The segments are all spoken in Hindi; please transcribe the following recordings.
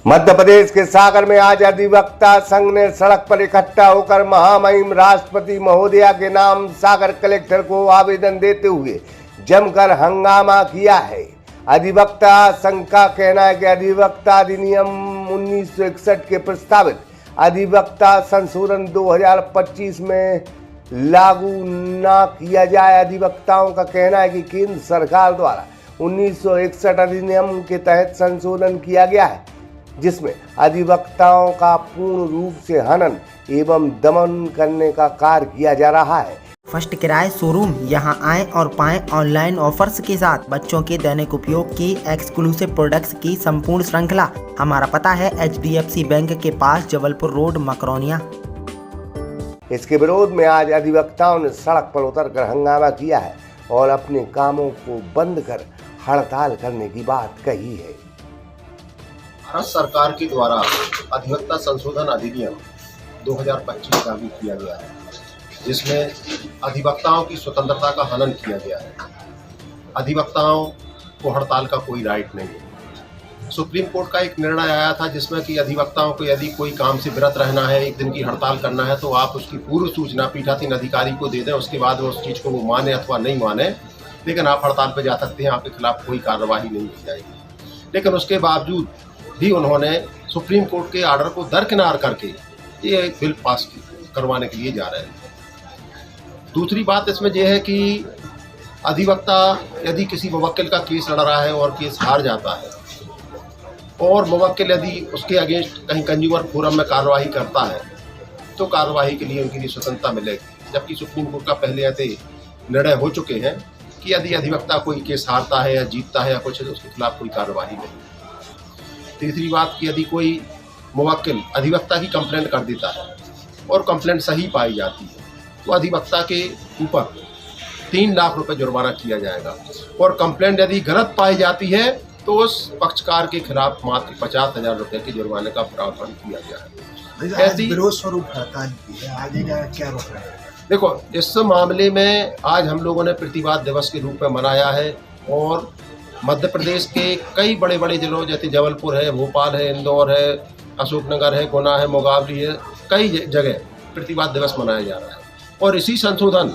मध्य प्रदेश के सागर में आज अधिवक्ता संघ ने सड़क पर इकट्ठा होकर महामहिम राष्ट्रपति महोदया के नाम सागर कलेक्टर को आवेदन देते हुए जमकर हंगामा किया है। अधिवक्ता संघ का कहना है कि अधिवक्ता अधिनियम 1961 के प्रस्तावित अधिवक्ता संशोधन 2025 में लागू न किया जाए। अधिवक्ताओं का कहना है कि केंद्र सरकार द्वारा 1961 अधिनियम के तहत संशोधन किया गया है, जिसमें अधिवक्ताओं का पूर्ण रूप से हनन एवं दमन करने का कार्य किया जा रहा है। फर्स्ट किराए शोरूम, यहां आएं और पाएं ऑनलाइन ऑफर्स के साथ बच्चों के दैनिक उपयोग की एक्सक्लूसिव प्रोडक्ट्स की संपूर्ण श्रृंखला। हमारा पता है HDFC बैंक के पास, जबलपुर रोड, मकरौनिया। इसके विरोध में आज अधिवक्ताओं ने सड़क पर उतरकर हंगामा किया है और अपने कामों को बंद कर हड़ताल करने की बात कही है। भारत सरकार के द्वारा अधिवक्ता संशोधन अधिनियम 2025 लागू किया गया है, जिसमें अधिवक्ताओं की स्वतंत्रता का हनन किया गया है। अधिवक्ताओं को हड़ताल का कोई राइट नहीं है। सुप्रीम कोर्ट का एक निर्णय आया था जिसमें कि अधिवक्ताओं को यदि कोई काम से विरत रहना है, एक दिन की हड़ताल करना है, तो आप उसकी पूर्व सूचना पीठासीन अधिकारी को दे दें। उसके बाद वो उस चीज़ को वो माने अथवा नहीं माने, लेकिन आप हड़ताल पर जा सकते हैं, आपके खिलाफ कोई कार्रवाई नहीं की जाएगी। लेकिन उसके बावजूद भी उन्होंने सुप्रीम कोर्ट के आर्डर को दरकिनार करके ये बिल पास करवाने के लिए जा रहे हैं। दूसरी बात इसमें यह है कि अधिवक्ता यदि किसी मुवक्किल का केस लड़ रहा है और केस हार जाता है और मुवक्किल यदि उसके अगेंस्ट कहीं कंज्यूमर फोरम में कार्रवाई करता है, तो कार्रवाई के लिए उनके लिए स्वतंत्रता मिलेगी। जबकि सुप्रीम कोर्ट का पहले ऐसे निर्णय हो चुके हैं कि यदि अधिवक्ता कोई केस हारता है या जीतता है या कुछ, तो उसके खिलाफ कोई कार्रवाई नहीं। तीसरी बात कि यदि कोई मुवक्किल अधिवक्ता की कंप्लेंट कर देता है और कंप्लेंट सही पाई जाती है, तो अधिवक्ता के ऊपर 3 लाख रुपए जुर्माना किया जाएगा, और कंप्लेंट यदि गलत पाई जाती है तो उस पक्षकार के खिलाफ मात्र 50,000 रुपये के जुर्माने का प्रावधान किया गया है। ऐसी विरोध स्वरूप आगे का क्या रुख है? देखो, इस मामले में आज हम लोगों ने प्रतिवाद दिवस के रूप में मनाया है, और मध्य प्रदेश के कई बड़े बड़े जिलों जैसे जबलपुर है, भोपाल है, इंदौर है, अशोकनगर है, गुना है, मुंगावली है, कई जगह प्रतिवाद दिवस मनाया जा रहा है। और इसी संशोधन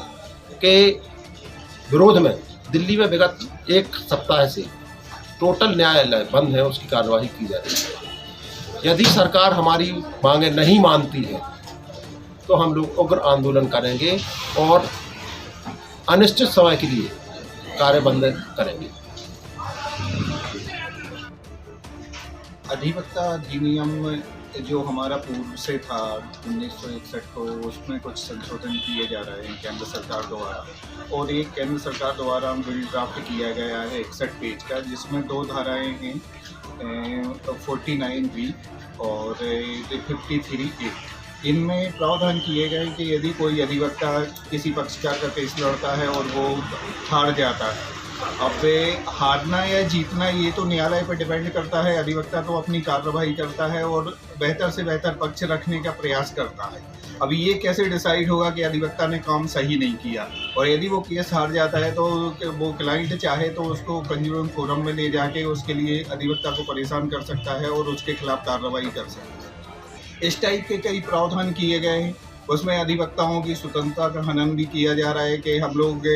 के विरोध में दिल्ली में विगत 1 सप्ताह से टोटल न्यायालय बंद है, उसकी कार्रवाई की जा रही है। यदि सरकार हमारी मांगे नहीं मानती है तो हम लोग उग्र आंदोलन करेंगे और अनिश्चित समय के लिए कार्य बंद करेंगे। अधिवक्ता अधिनियम जो हमारा पूर्व से था 1961 को, उसमें कुछ संशोधन किए जा रहे हैं केंद्र सरकार द्वारा, और एक केंद्र सरकार द्वारा बिल ड्राफ्ट किया गया है 61 पेज का, जिसमें 2 धाराएं हैं, 49B और 53A। इनमें प्रावधान किए गए कि यदि कोई अधिवक्ता किसी पक्षकार का केस लड़ता है और वो हार जाता है, अब हारना या जीतना ये तो न्यायालय पर डिपेंड करता है। अधिवक्ता तो अपनी कार्रवाई करता है और बेहतर से बेहतर पक्ष रखने का प्रयास करता है। अब ये कैसे डिसाइड होगा कि अधिवक्ता ने काम सही नहीं किया, और यदि वो केस हार जाता है तो वो क्लाइंट चाहे तो उसको कंज्यूमर फोरम में ले जाके उसके लिए अधिवक्ता को परेशान कर सकता है और उसके खिलाफ कार्रवाई कर सकता है। इस टाइप के कई प्रावधान किए गए हैं। उसमें अधिवक्ताओं की स्वतंत्रता का हनन भी किया जा रहा है कि हम लोग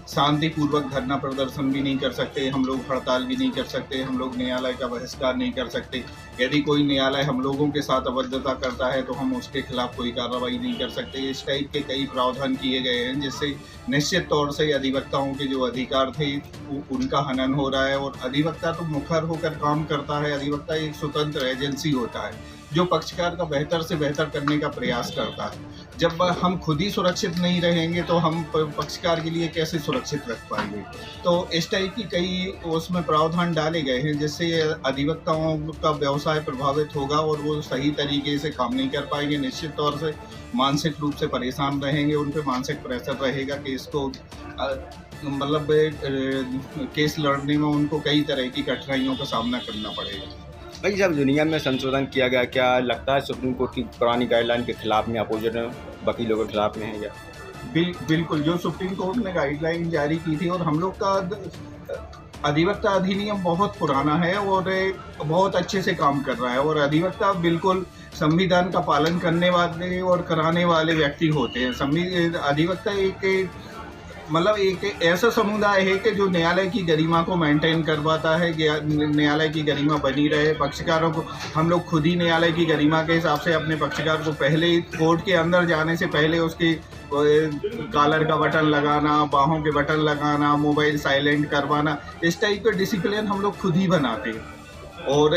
शांतिपूर्वक धरना प्रदर्शन भी नहीं कर सकते, हम लोग हड़ताल भी नहीं कर सकते, हम लोग न्यायालय का बहिष्कार नहीं कर सकते। यदि कोई न्यायालय हम लोगों के साथ अभद्रता करता है तो हम उसके खिलाफ कोई कार्रवाई नहीं कर सकते। इस टाइप के कई प्रावधान किए गए हैं, जिससे निश्चित तौर से अधिवक्ताओं के जो अधिकार थे उनका हनन हो रहा है। और अधिवक्ता तो मुखर होकर काम करता है। अधिवक्ता एक स्वतंत्र एजेंसी होता है जो पक्षकार का बेहतर से बेहतर करने का प्रयास करता है। जब हम खुद ही सुरक्षित नहीं रहेंगे तो हम पक्षकार के लिए कैसे सुरक्षित रख पाएंगे। तो इस टाइप की कई उसमें प्रावधान डाले गए हैं, जिससे अधिवक्ताओं का व्यवसाय प्रभावित होगा और वो सही तरीके से काम नहीं कर पाएंगे। निश्चित तौर से मानसिक रूप से परेशान रहेंगे, उन पर मानसिक प्रेशर रहेगा कि इसको मतलब केस लड़ने में उनको कई तरह की कठिनाइयों का सामना करना पड़ेगा। भाई, जब दुनिया में संशोधन किया गया, क्या लगता है सुप्रीम कोर्ट की पुरानी गाइडलाइन के खिलाफ में, अपोजिट वकीलों के खिलाफ में है या? बिल्कुल, जो सुप्रीम कोर्ट ने गाइडलाइन जारी की थी, और हम लोग का अधिवक्ता अधिनियम बहुत पुराना है और बहुत अच्छे से काम कर रहा है और अधिवक्ता बिल्कुल संविधान का पालन करने वाले और कराने वाले व्यक्ति होते हैं। अधिवक्ता एक ऐसा समुदाय है कि जो न्यायालय की गरिमा को मेंटेन करवाता है, न्यायालय की गरिमा बनी रहे। पक्षकारों को हम लोग खुद ही न्यायालय की गरिमा के हिसाब से अपने पक्षकार को पहले ही कोर्ट के अंदर जाने से पहले उसकी कॉलर का बटन लगाना, बाहों के बटन लगाना, मोबाइल साइलेंट करवाना, इस टाइप का डिसिप्लिन हम लोग खुद ही बनाते हैं और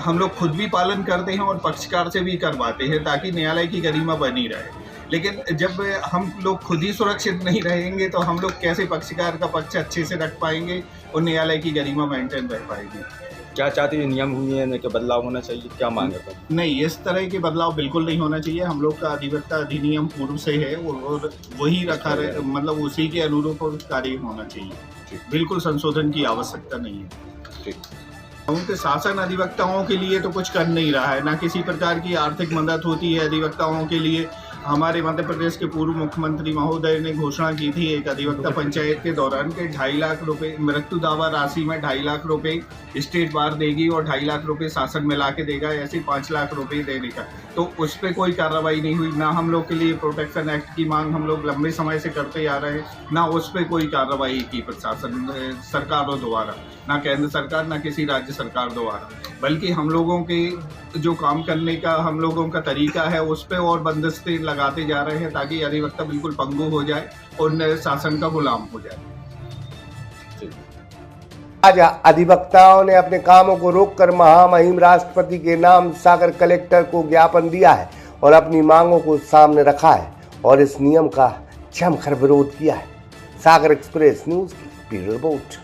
हम लोग खुद भी पालन करते हैं और पक्षकार से भी करवाते हैं ताकि न्यायालय की गरिमा बनी रहे। लेकिन जब हम लोग खुद ही सुरक्षित नहीं रहेंगे तो हम लोग कैसे पक्षकार का पक्ष अच्छे से रख पाएंगे और न्यायालय की गरिमा मेंटेन रह पाएगी। क्या चाहते हैं नियम हुए हैं कि बदलाव होना चाहिए, क्या मांग है? नहीं, इस तरह के बदलाव बिल्कुल नहीं होना चाहिए। हम लोग का अधिवक्ता अधिनियम पूर्व से है और वही रखा रहे, मतलब उसी के अनुरूप कार्य होना चाहिए। बिल्कुल संशोधन की आवश्यकता नहीं है। उनके शासन अधिवक्ताओं के लिए तो कुछ कर नहीं रहा है, ना किसी प्रकार की आर्थिक मदद होती है अधिवक्ताओं के लिए। हमारे मध्य प्रदेश के पूर्व मुख्यमंत्री महोदय ने घोषणा की थी एक अधिवक्ता पंचायत के दौरान के 2.5 लाख रुपए मृत्यु दावा राशि में 2.5 लाख रुपए स्टेट बार देगी और 2.5 लाख रुपए शासन मिला के देगा, ऐसे 5 लाख रुपए देने का। तो उस पर कोई कार्रवाई नहीं हुई। ना हम लोग के लिए प्रोटेक्शन एक्ट की मांग हम लोग लंबे समय से करते आ रहे हैं, ना उस पर कोई कार्रवाई की प्रशासन सरकारों द्वारा, ना केंद्र सरकार ना किसी राज्य सरकार द्वारा, बल्कि हम लोगों के जो काम करने का हम लोगों का तरीका है उस पर और बंदिशें लगाते जा रहे हैं ताकि अधिवक्ता बिल्कुल पंगु हो जाए और शासन का गुलाम हो जाए। आज अधिवक्ताओं ने अपने कामों को रोककर महामहिम राष्ट्रपति के नाम सागर कलेक्टर को ज्ञापन दिया है और अपनी मांगों को सामने रखा है और इस नियम का जमकर विरोध किया है। सागर एक्सप्रेस न्यूज की ब्यूरो रिपोर्ट।